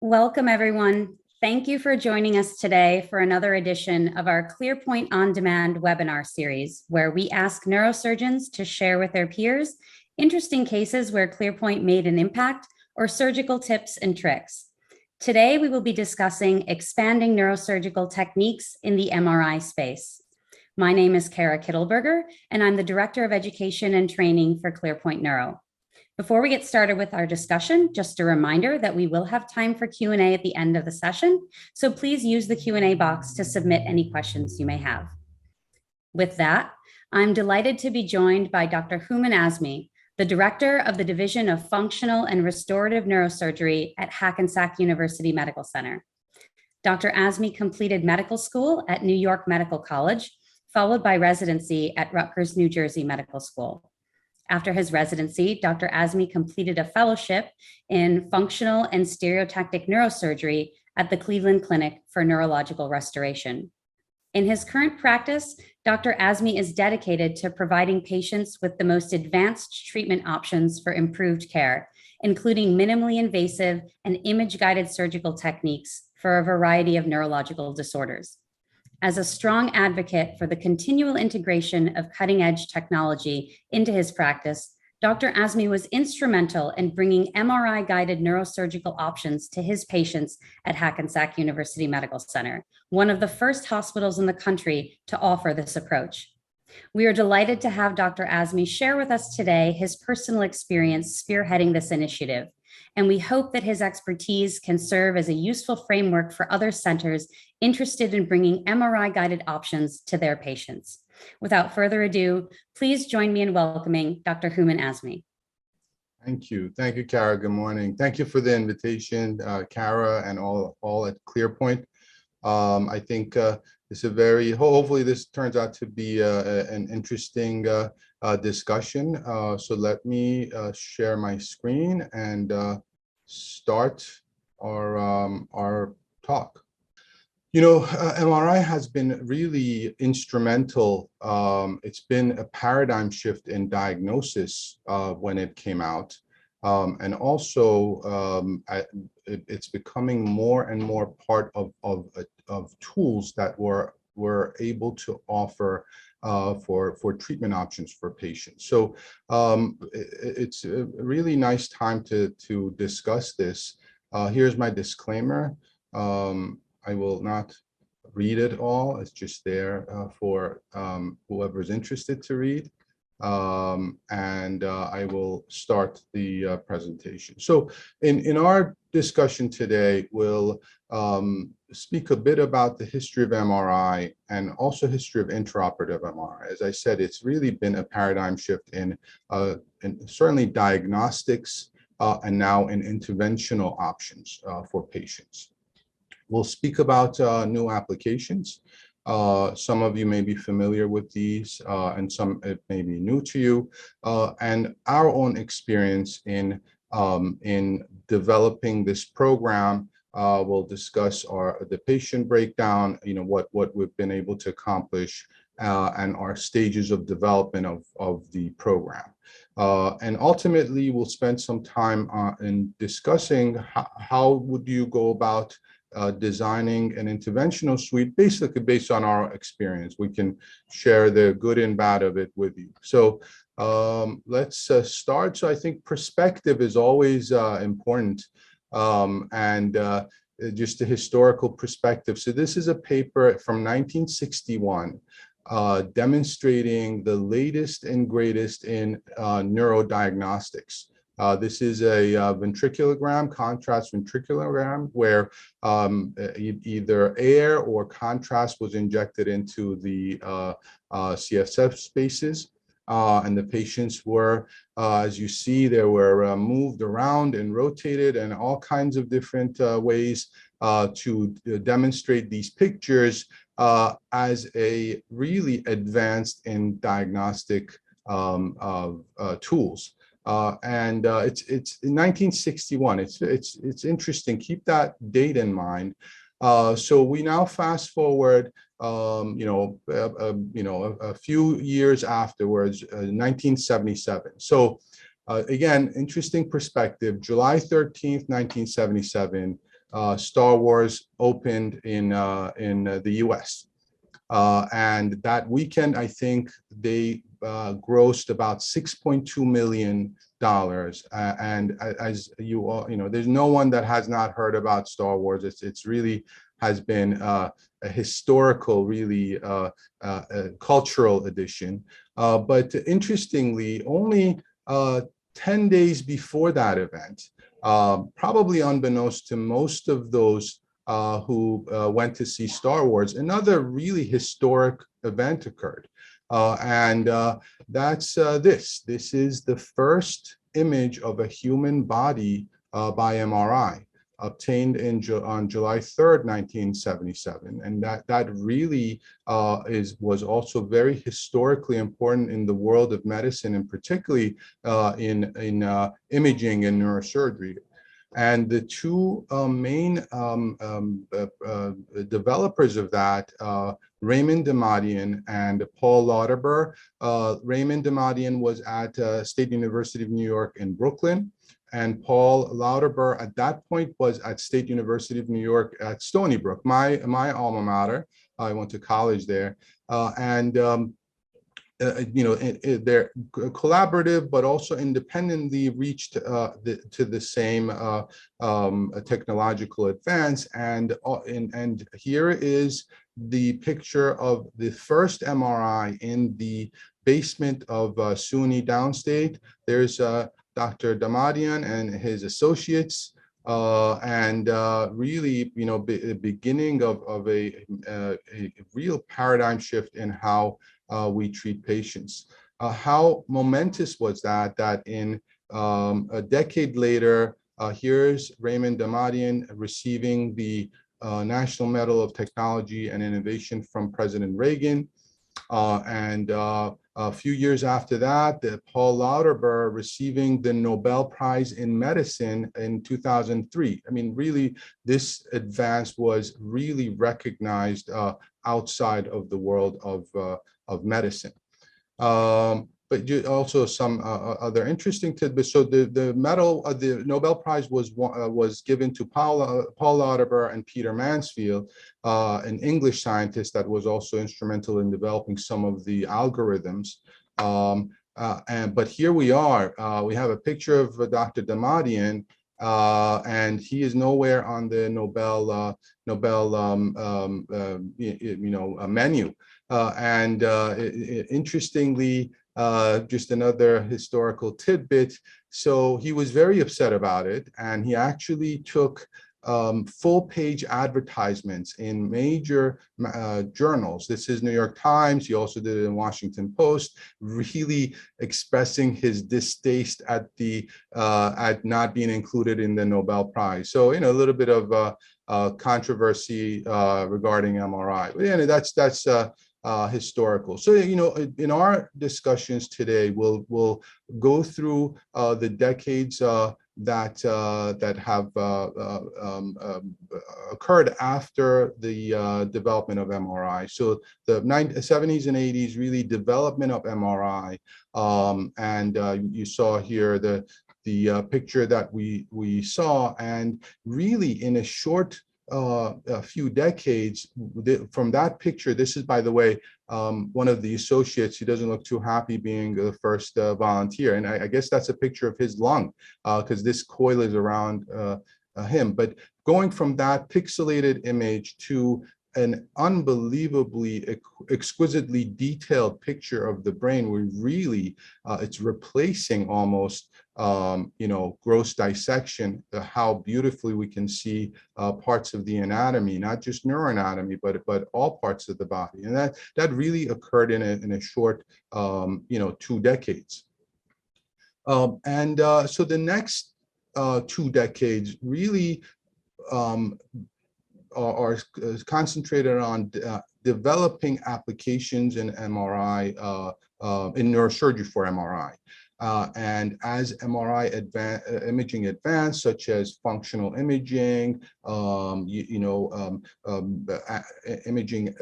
Welcome, everyone. Thank you for joining us today for another edition of our ClearPoint On Demand webinar series, where we ask neurosurgeons to share with their peers interesting cases where ClearPoint made an impact or surgical tips and tricks. Today, we will be discussing expanding neurosurgical techniques in the MRI space. My name is Kara Kittelberger, and I'm the Director of Education and Training for ClearPoint Neuro. Before we get started with our discussion, just a reminder that we will have time for Q&A at the end of the session, so please use the Q&A box to submit any questions you may have. With that, I'm delighted to be joined by Dr. Hooman Azmi, the Director of the Division of Functional and Restorative Neurosurgery at Hackensack University Medical Center. Dr. Azmi completed medical school at New York Medical College, followed by residency at Rutgers, New Jersey Medical School. After his residency, Dr. Azmi completed a fellowship in functional and stereotactic neurosurgery at the Cleveland Clinic for Neurological Restoration. In his current practice, Dr. Azmi is dedicated to providing patients with the most advanced treatment options for improved care, including minimally invasive and image-guided surgical techniques for a variety of neurological disorders. As a strong advocate for the continual integration of cutting-edge technology into his practice, Dr. Azmi was instrumental in bringing MRI-guided neurosurgical options to his patients at Hackensack University Medical Center, one of the first hospitals in the country to offer this approach. We are delighted to have Dr. Azmi share with us today his personal experience spearheading this initiative, and we hope that his expertise can serve as a useful framework for other centers interested in bringing MRI-guided options to their patients. Without further ado, please join me in welcoming Dr. Hooman Azmi. Thank you. Thank you, Kara. Good morning. Thank you for the invitation, Kara, and all at ClearPoint. I think it's a hopefully this turns out to be an interesting discussion. So let me share my screen and start our talk. You know, MRI has been really instrumental. It's been a paradigm shift in diagnosis when it came out. And also it's becoming more and more part of tools that we're able to offer for treatment options for patients. So it's a really nice time to discuss this. Here's my disclaimer. I will not read it all. It's just there for whoever's interested to read. And I will start the presentation. So in our discussion today, we'll speak a bit about the history of MRI and also history of intraoperative MRI. As I said, it's really been a paradigm shift in certainly diagnostics and now in interventional options for patients. We'll speak about new applications. Some of you may be familiar with these, and some it may be new to you, and our own experience in developing this program. We'll discuss the patient breakdown, you know, what we've been able to accomplish, and our stages of development of the program. And ultimately, we'll spend some time in discussing how would you go about designing an interventional suite, basically based on our experience. We can share the good and bad of it with you. So let's start. So I think perspective is always important, and just a historical perspective. So this is a paper from 1961 demonstrating the latest and greatest in neurodiagnostics. This is a ventriculogram, contrast ventriculogram, where either air or contrast was injected into the CSF spaces. And the patients were, as you see, they were moved around and rotated in all kinds of different ways to demonstrate these pictures as a really advanced in diagnostic tools. And it's in 1961. It's interesting. Keep that date in mind. So we now fast forward, a few years afterwards, 1977. So again, interesting perspective. July 13th, 1977. Star Wars opened in the US. And that weekend, I think they grossed about $6.2 million. And as you all, there's no one that has not heard about Star Wars. It's really has been a historical, really a cultural edition. But interestingly, only 10 days before that event, probably unbeknownst to most of those who went to see Star Wars, another really historic event occurred. That's this. This is the first image of a human body by MRI, obtained on July 3rd, 1977. And that really was also very historically important in the world of medicine, and particularly in imaging and neurosurgery. And the two main developers of that, Raymond Damadian and Paul Lauterbur. Raymond Damadian was at State University of New York in Brooklyn, and Paul Lauterbur at that point was at State University of New York at Stony Brook, my alma mater. I went to college there, they're collaborative, but also independently reached to the same technological advance. And here is the picture of the first MRI in the basement of SUNY downstate. There's Dr. Damadian and his associates. Really, beginning of a real paradigm shift in how we treat patients. How momentous was that in a decade later, here's Raymond Damadian receiving the National Medal of Technology and Innovation from President Reagan. A few years after that, Paul Lauterbur receiving the Nobel Prize in Medicine in 2003. I mean, really, this advance was really recognized outside of the world of medicine. But also some other interesting tidbits. So the medal, the Nobel Prize was given to Paul Lauterbur and Peter Mansfield, an English scientist that was also instrumental in developing some of the algorithms. But here we are. We have a picture of Dr. Damadian, and he is nowhere on the Nobel menu. Interestingly, just another historical tidbit. So he was very upset about it, and he actually took full-page advertisements in major journals. This is New York Times. He also did it in Washington Post, really expressing his distaste at at not being included in the Nobel Prize. So a little bit of controversy regarding MRI. But that's historical. So in our discussions today, we'll go through the decades that have occurred after the development of MRI. So the 70s and 80s, really development of MRI, you saw here the picture that we saw, and really in a short a few decades from that picture. This is, by the way, one of the associates. He doesn't look too happy being the first volunteer, and I guess that's a picture of his lung, because this coil is around him. But going from that pixelated image to an unbelievably exquisitely detailed picture of the brain, where really it's replacing almost gross dissection, how beautifully we can see parts of the anatomy, not just neuroanatomy, but all parts of the body. And that really occurred in a short 2 decades. So the next 2 decades really are concentrated on developing applications in MRI, in neurosurgery for MRI. And as MRI imaging advanced, such as functional imaging, imaging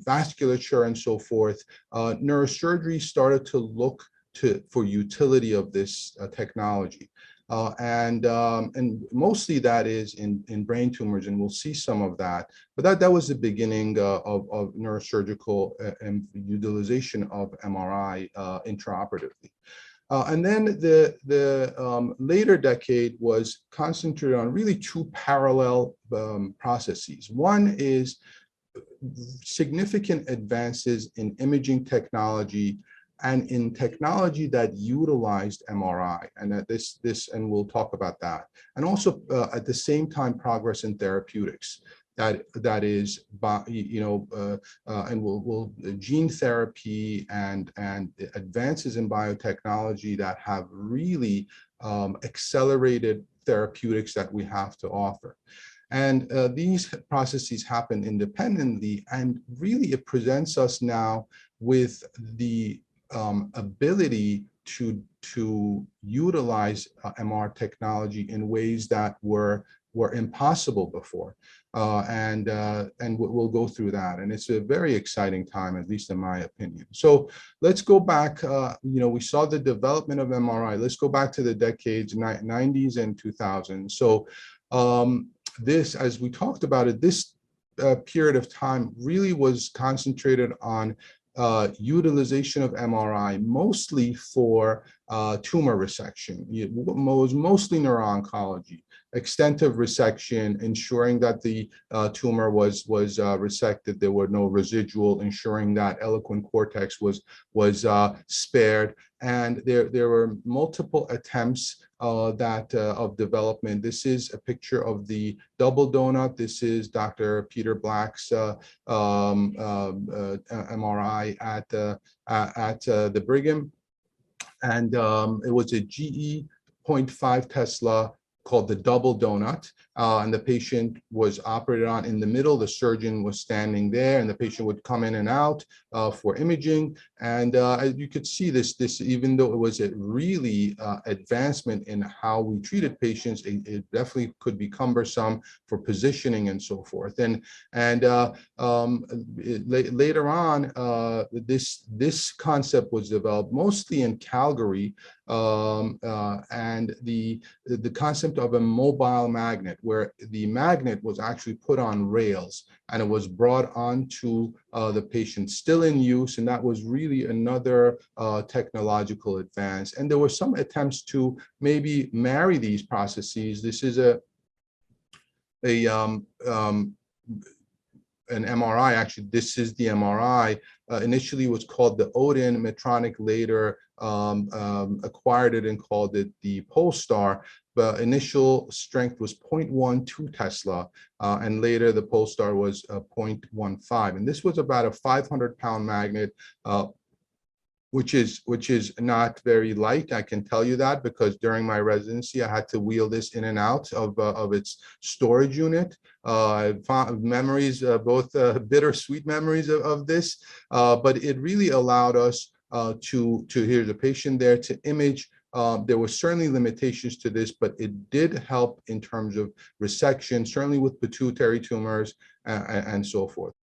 vasculature and so forth, neurosurgery started to look for utility of this technology. And mostly that is in brain tumors, and we'll see some of that. But that was the beginning of neurosurgical utilization of MRI intraoperatively. And then the later decade was concentrated on really two parallel processes. One is significant advances in imaging technology and in technology that utilized MRI, and and we'll talk about that. And also at the same time, progress in therapeutics. That is, and we'll gene therapy and advances in biotechnology that have really accelerated therapeutics that we have to offer. And these processes happen independently, and really it presents us now with the ability to utilize MR technology in ways that were impossible before. And we'll go through that. And it's a very exciting time, at least in my opinion. So let's go back. We saw the development of MRI. Let's go back to the decades, 90s and 2000s. So this, as we talked about it, this period of time really was concentrated on utilization of MRI, mostly for tumor resection. It was mostly neuro-oncology, extensive resection, ensuring that the tumor was resected, there were no residual, ensuring that eloquent cortex was spared. And there were multiple attempts of development. This is a picture of the double donut. This is Dr. Peter Black's MRI at the Brigham. And it was a GE 0.5 Tesla called the double donut. And the patient was operated on in the middle. The surgeon was standing there, and the patient would come in and out for imaging. And as you could see, this even though it was a really advancement in how we treated patients, it definitely could be cumbersome for positioning and so forth. And later on, this concept was developed mostly in Calgary, and the concept of a mobile magnet, where the magnet was actually put on rails and it was brought onto the patient, still in use. And that was really another technological advance. And there were some attempts to maybe marry these processes. This is an MRI. Actually, this is the MRI. Initially it was called the Odin. Medtronic later acquired it and called it the Polestar. But initial strength was 0.12 Tesla, and later the Polestar was 0.15. And this was about a 500-pound magnet, which is not very light. I can tell you that, because during my residency, I had to wheel this in and out of its storage unit. I found memories, both bittersweet memories of this, but it really allowed us to hear the patient there, to image. There were certainly limitations to this, but it did help in terms of resection, certainly with pituitary tumors and so forth.